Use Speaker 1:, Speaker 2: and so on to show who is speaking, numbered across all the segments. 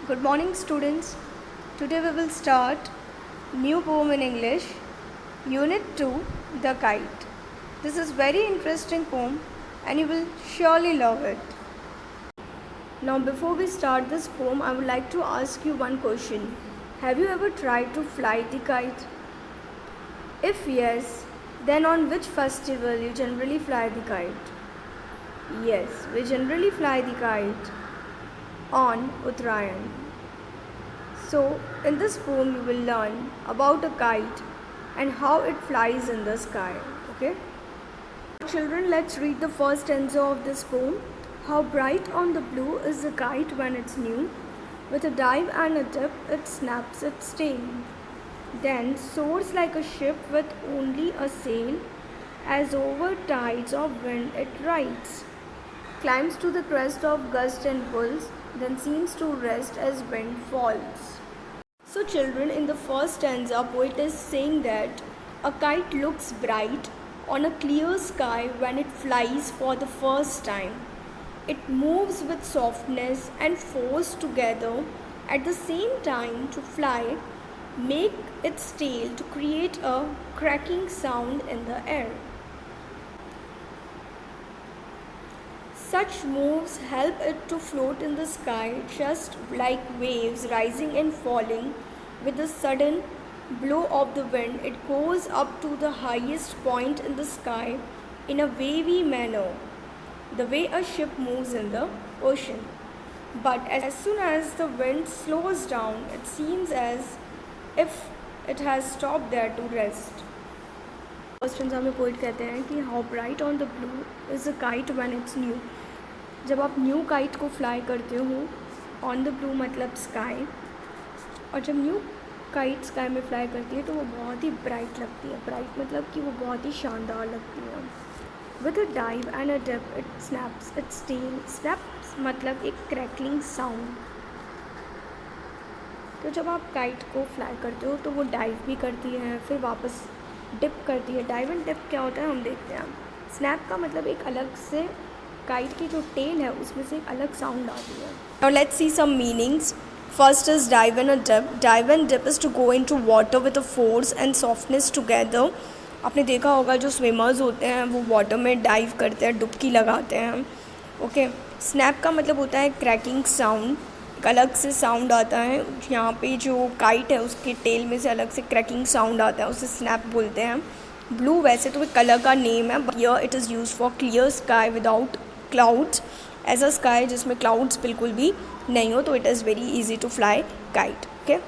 Speaker 1: Good morning, students. Today we will start new poem in English, Unit 2, The Kite. This is very interesting poem and you will surely love it. Now before we start this poem, I would like to ask you one question. Have you ever tried to fly the kite? If yes, then on which festival you generally fly the kite? Yes, we generally fly the kite on Uttarayan. So, in this poem, you will learn about a kite and how it flies in the sky. Okay? Children, let's read the first stanza of this poem. How bright on the blue is the kite when it's new. With a dive and a dip, it snaps its tail. Then soars like a ship with only a sail, as over tides of wind it rides. Climbs to the crest of gust and pulls, then seems to rest as wind falls. So children, in the first stanza, poet is saying that a kite looks bright on a clear sky when it flies for the first time. It moves with softness and force together at the same time to fly, make its tail to create a cracking sound in the air. Such moves help it to float in the sky just like waves rising and falling. With a sudden blow of the wind, it goes up to the highest point in the sky in a wavy manner, the way a ship moves in the ocean. But as soon as the wind slows down, it seems as if it has stopped there to rest. First stanza में poet कहते हैं कि how bright on the blue is a kite when it's new. जब आप new kite को fly करते हो, on the blue मतलब स्काई, और जब न्यू काइट स्काई में फ्लाई करती है तो वो बहुत ही ब्राइट लगती है. ब्राइट मतलब कि वो बहुत ही शानदार लगती है. With a dive and a dip it snaps its tail. Snaps मतलब एक क्रैकलिंग साउंड. तो जब आप काइट को फ्लाई करते हो तो वो डाइव भी करती है, फिर वापस डिप करती है. डाइव एंड डिप क्या होता है हम देखते हैं. स्नैप का मतलब एक अलग से काइट की जो टेल है उसमें से एक अलग साउंड आती है. Now let's see some meanings. First is dive and a dip. Dive and dip is to go into water with a force and softness together. आपने देखा होगा जो स्विमर्स होते हैं वो वाटर में डाइव करते हैं, डुबकी लगाते हैं. ओके. स्नैप का मतलब होता है क्रैकिंग साउंड. एक अलग से साउंड आता है. यहाँ पे जो काइट है उसके टेल में से अलग से क्रैकिंग साउंड आता है, उसे स्नैप बोलते हैं. ब्लू वैसे तो एक कलर का नेम है, but here it is use for clear sky without clouds. ऐसा स्काई जिसमें क्लाउड्स बिल्कुल भी नहीं हो, तो it is very easy to fly kite. Okay.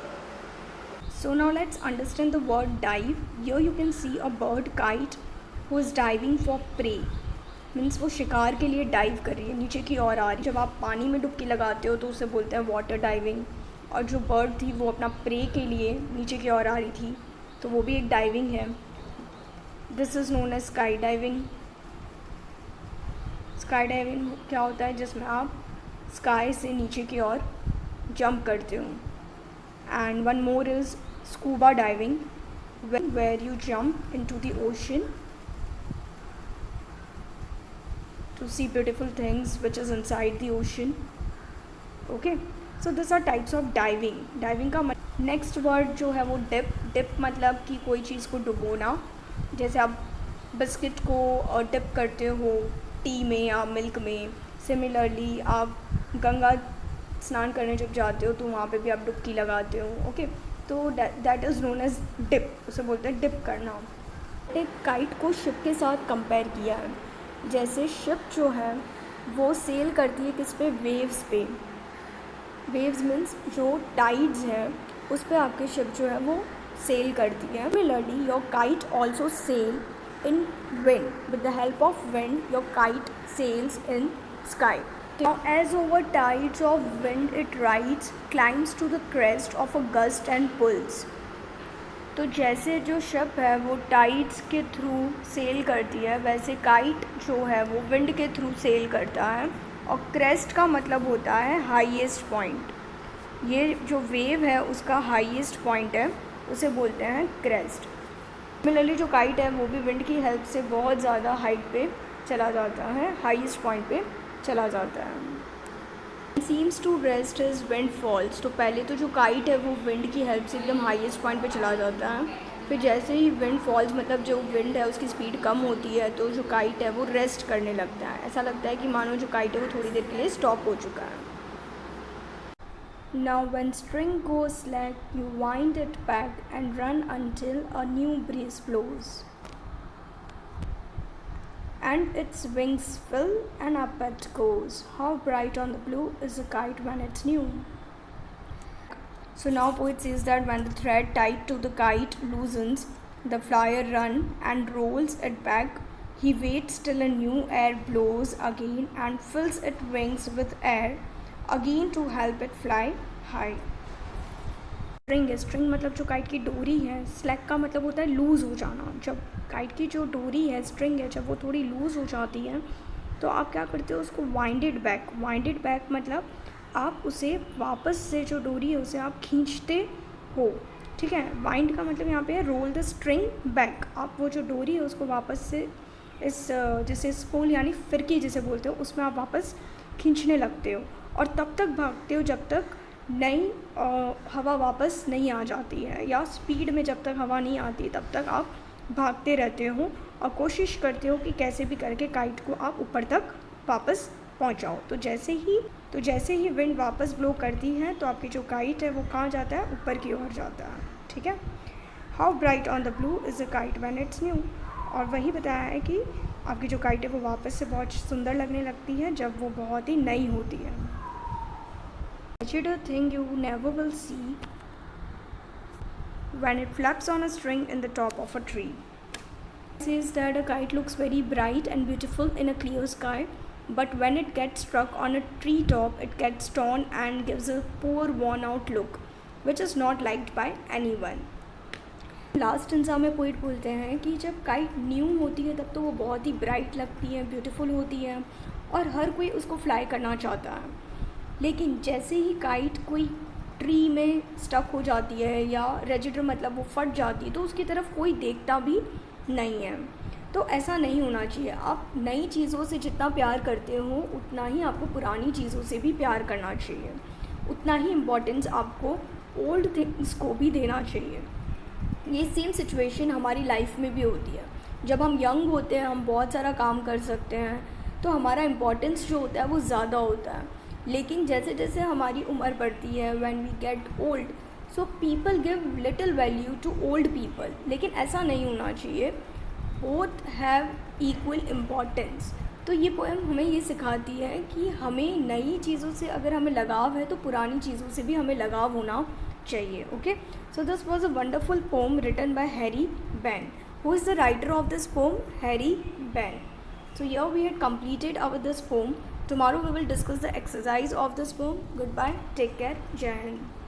Speaker 1: So now let's understand the word dive. Here you can see a bird kite who is diving for prey. Means वो शिकार के लिए डाइव कर रही है, नीचे की ओर आ रही है. जब आप पानी में डुबकी लगाते हो तो उसे बोलते हैं वाटर डाइविंग. और जो बर्ड थी वो अपना प्रे के लिए नीचे की ओर आ रही थी, तो वो भी एक डाइविंग है. This is known as sky diving. Sky diving क्या होता है, जिसमें आप स्काई से नीचे की ओर जंप करते हो. And one more is scuba diving, where you jump into the ocean to see beautiful things which is inside the ocean. Okay, so these are types of diving. Diving का next word जो है वो dip. Dip मतलब कि कोई चीज़ को डुबोना. जैसे आप बिस्किट को डिप करते हो टी में या मिल्क में. सिमिलरली आप गंगा स्नान करने जब जाते हो तो वहाँ पे भी आप डुबकी लगाते हो. ओके, तो that is known as dip. उसे बोलते हैं डिप करना. एक काइट को शिप के साथ कंपेयर किया है. जैसे शिप जो है वो सेल करती है किस पे, वेव्स पे. वेव्स मीन्स जो टाइड्स है उस पे आपकी शिप जो है वो सेल करती है. Similarly your kite also sail in wind. With the help of wind your kite sails in sky. Now, as over tides of wind it rides, climbs to the crest of a gust and pulls. तो जैसे जो ship है वो tides के through cell करती है, वैसे kite जो है वो विंड के थ्रू सेल करता है. और क्रेस्ट का मतलब होता है हाईएस्ट पॉइंट. ये जो वेव है उसका हाईएस्ट पॉइंट है, उसे बोलते हैं क्रेस्ट. सिमिलरली जो काइट है वो भी विंड की हेल्प से बहुत ज़्यादा हाइट पे चला जाता है, हाईएस्ट पॉइंट पे चला जाता है. Seems to rest his wind falls. तो पहले तो जो काइट है वो विंड की हेल्प से एकदम हाईएस्ट पॉइंट पे चला जाता है, फिर जैसे ही विंड फॉल्स मतलब जो विंड है उसकी स्पीड कम होती है तो जो काइट है वो रेस्ट करने लगता है। ऐसा लगता है कि मानो जो काइट है वो थोड़ी देर के लिए स्टॉप हो चुका है। Now when string goes slack, you wind it back and run until a new breeze blows. And its wings fill and up it goes. How bright on the blue is a kite when it's new. So now poet says that when the thread tied to the kite loosens, the flyer run and rolls it back. He waits till a new air blows again and fills its wings with air again to help it fly high. String है, string मतलब जो kite की डोरी है, slack का मतलब होता है लूज़ हो जाना। जब काइट की जो डोरी है, स्ट्रिंग है, जब वो थोड़ी लूज़ हो जाती है तो आप क्या करते हो, उसको वाइंडेड बैक। वाइंडेड बैक मतलब आप उसे वापस से जो डोरी है उसे आप खींचते हो, ठीक है। वाइंड का मतलब यहाँ पे है रोल द स्ट्रिंग बैक। आप वो जो डोरी है उसको वापस से इस जैसे स्पूल यानी फिरकी जिसे बोलते हो उसमें आप वापस खींचने लगते हो और तब तक भागते हो जब तक नई हवा वापस नहीं आ जाती है, या स्पीड में जब तक हवा नहीं आती तब तक आप भागते रहते हो और कोशिश करते हो कि कैसे भी करके काइट को आप ऊपर तक वापस पहुंचाओ। तो जैसे ही विंड वापस ब्लो करती है तो आपकी जो काइट है वो कहाँ जाता है, ऊपर की ओर जाता है, ठीक है। How bright on the blue is a kite when it's new. और वही बताया है कि आपकी जो काइट है वो वापस से बहुत सुंदर लगने लगती है जब वो बहुत ही नई होती है। A thing you never will see when it flaps on a string in the top of a tree. It says that a kite looks very bright and beautiful in a clear sky, but when it gets struck on a tree top, it gets torn and gives a poor worn out look, which is not liked by anyone. Last इंसान में poet बोलते हैं कि जब kite new होती है तब तो वो बहुत ही ब्राइट लगती है, ब्यूटीफुल होती है और हर कोई उसको फ्लाई करना चाहता है, लेकिन जैसे ही काइट कोई ट्री में स्टक हो जाती है या रेजिडर मतलब वो फट जाती है तो उसकी तरफ कोई देखता भी नहीं है। तो ऐसा नहीं होना चाहिए। आप नई चीज़ों से जितना प्यार करते हो उतना ही आपको पुरानी चीज़ों से भी प्यार करना चाहिए, उतना ही इम्पोर्टेंस आपको ओल्ड थिंग्स को भी देना चाहिए। ये सेम सिचुएशन हमारी लाइफ में भी होती है। जब हम यंग होते हैं हम बहुत सारा काम कर सकते हैं तो हमारा इम्पोर्टेंस जो होता है वो ज़्यादा होता है, लेकिन जैसे जैसे हमारी उम्र बढ़ती है when we get old so people give little value to old people, लेकिन ऐसा नहीं होना चाहिए। Both have equal importance. तो ये पोएम हमें ये सिखाती है कि हमें नई चीज़ों से अगर हमें लगाव है तो पुरानी चीज़ों से भी हमें लगाव होना चाहिए। Okay, so this was a wonderful poem written by Harry Behn. Who is the writer of this poem? Harry Behn. So here we had completed our this poem. Tomorrow we will discuss the exercise of this poem. Goodbye. Take care. Jai Hind.